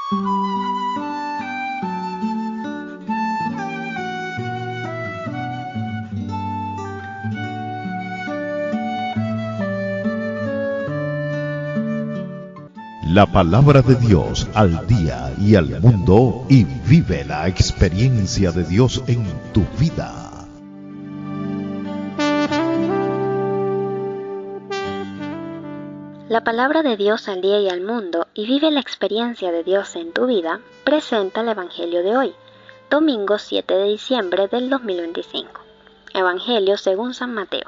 La palabra de Dios al día y al mundo, y vive la experiencia de Dios en tu vida. La palabra de Dios al día y al mundo, y vive la experiencia de Dios en tu vida, presenta el Evangelio de hoy, domingo 7 de diciembre del 2025. Evangelio según San Mateo,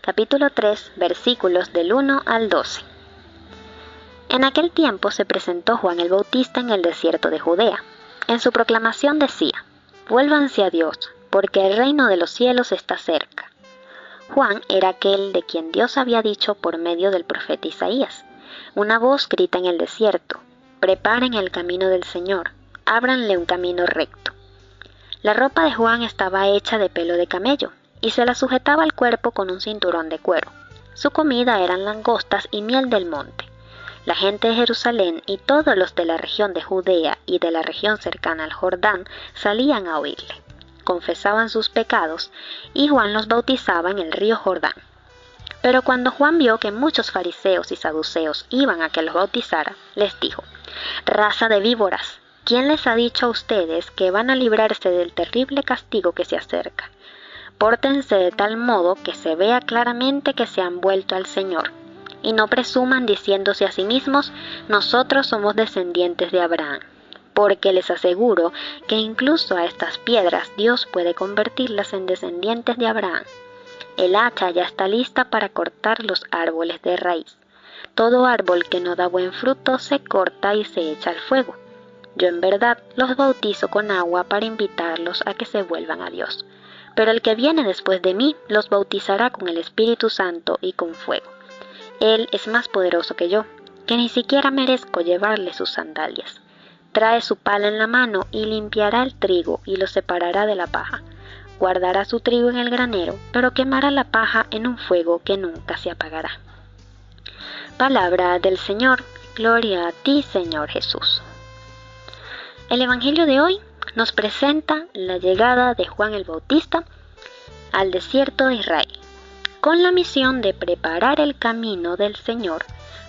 capítulo 3, versículos del 1 al 12. En aquel tiempo se presentó Juan el Bautista en el desierto de Judea. En su proclamación decía: «Vuélvanse a Dios, porque el reino de los cielos está cerca». Juan era aquel de quien Dios había dicho por medio del profeta Isaías: «Una voz grita en el desierto: preparen el camino del Señor, ábranle un camino recto». La ropa de Juan estaba hecha de pelo de camello, y se la sujetaba al cuerpo con un cinturón de cuero. Su comida eran langostas y miel del monte. La gente de Jerusalén y todos los de la región de Judea y de la región cercana al Jordán salían a oírle. Confesaban sus pecados, y Juan los bautizaba en el río Jordán. Pero cuando Juan vio que muchos fariseos y saduceos iban a que los bautizara, les dijo: «Raza de víboras, ¿quién les ha dicho a ustedes que van a librarse del terrible castigo que se acerca? Pórtense de tal modo que se vea claramente que se han vuelto al Señor. Y no presuman diciéndose a sí mismos: nosotros somos descendientes de Abraham, porque les aseguro que incluso a estas piedras Dios puede convertirlas en descendientes de Abraham. El hacha ya está lista para cortar los árboles de raíz. Todo árbol que no da buen fruto se corta y se echa al fuego. Yo en verdad los bautizo con agua para invitarlos a que se vuelvan a Dios. Pero el que viene después de mí los bautizará con el Espíritu Santo y con fuego. Él es más poderoso que yo, que ni siquiera merezco llevarle sus sandalias. Trae su pala en la mano y limpiará el trigo y lo separará de la paja. Guardará su trigo en el granero, pero quemará la paja en un fuego que nunca se apagará». Palabra del Señor. Gloria a ti, Señor Jesús. El Evangelio de hoy nos presenta la llegada de Juan el Bautista al desierto de Israel, con la misión de preparar el camino del Señor,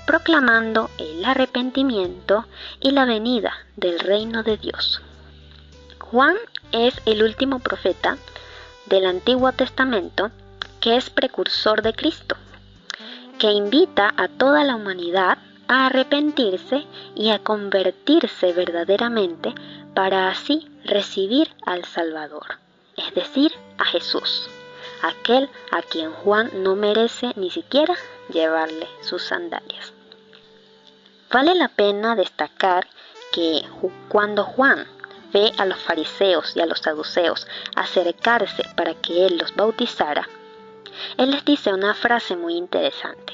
proclamando el arrepentimiento y la venida del reino de Dios. Juan es el último profeta del Antiguo Testamento que es precursor de Cristo, que invita a toda la humanidad a arrepentirse y a convertirse verdaderamente para así recibir al Salvador, es decir, a Jesús, aquel a quien Juan no merece ni siquiera llevarle sus sandalias. Vale la pena destacar que cuando Juan ve a los fariseos y a los saduceos acercarse para que él los bautizara, él les dice una frase muy interesante.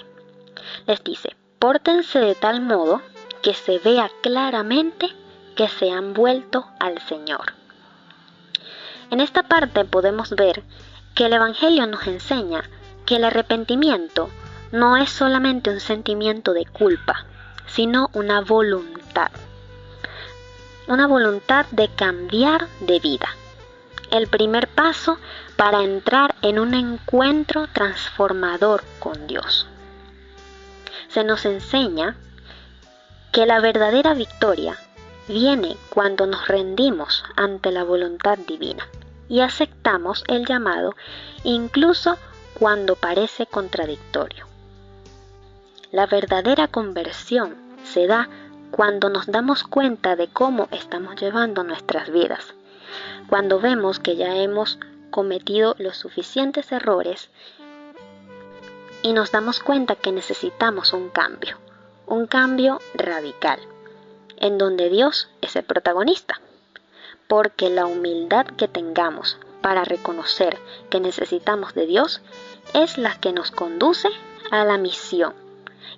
Les dice: «Pórtense de tal modo que se vea claramente que se han vuelto al Señor». En esta parte podemos ver que el Evangelio nos enseña que el arrepentimiento no es solamente un sentimiento de culpa, sino una voluntad de cambiar de vida. El primer paso para entrar en un encuentro transformador con Dios. Se nos enseña que la verdadera victoria viene cuando nos rendimos ante la voluntad divina y aceptamos el llamado incluso cuando parece contradictorio. La verdadera conversión se da cuando nos damos cuenta de cómo estamos llevando nuestras vidas, cuando vemos que ya hemos cometido los suficientes errores y nos damos cuenta que necesitamos un cambio radical, en donde Dios es el protagonista, porque la humildad que tengamos para reconocer que necesitamos de Dios es la que nos conduce a la misión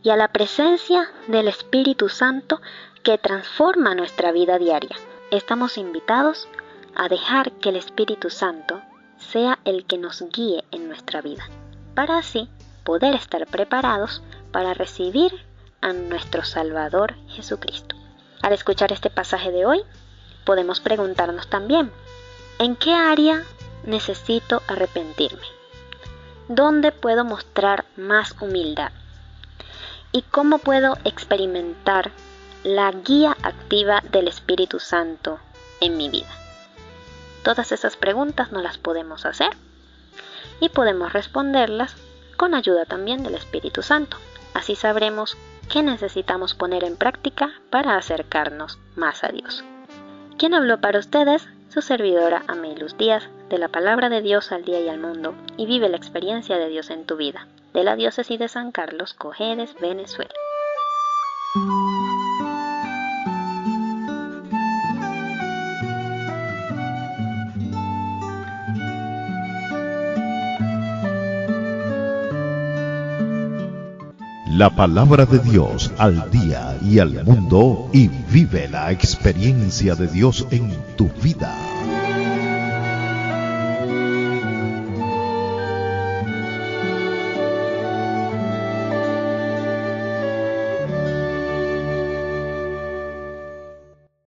y a la presencia del Espíritu Santo que transforma nuestra vida diaria. Estamos invitados a dejar que el Espíritu Santo sea el que nos guíe en nuestra vida, para así poder estar preparados para recibir a nuestro Salvador Jesucristo. Al escuchar este pasaje de hoy, podemos preguntarnos también, ¿en qué área necesito arrepentirme? ¿Dónde puedo mostrar más humildad? ¿Y cómo puedo experimentar la guía activa del Espíritu Santo en mi vida? Todas esas preguntas nos las podemos hacer y podemos responderlas con ayuda también del Espíritu Santo. Así sabremos qué necesitamos poner en práctica para acercarnos más a Dios. ¿Quién habló para ustedes? Su servidora Ameilus Díaz, de la Palabra de Dios al Día y al Mundo, y vive la experiencia de Dios en tu vida, de la Diócesis de San Carlos, Cojedes, Venezuela. La palabra de Dios al día y al mundo, y vive la experiencia de Dios en tu vida.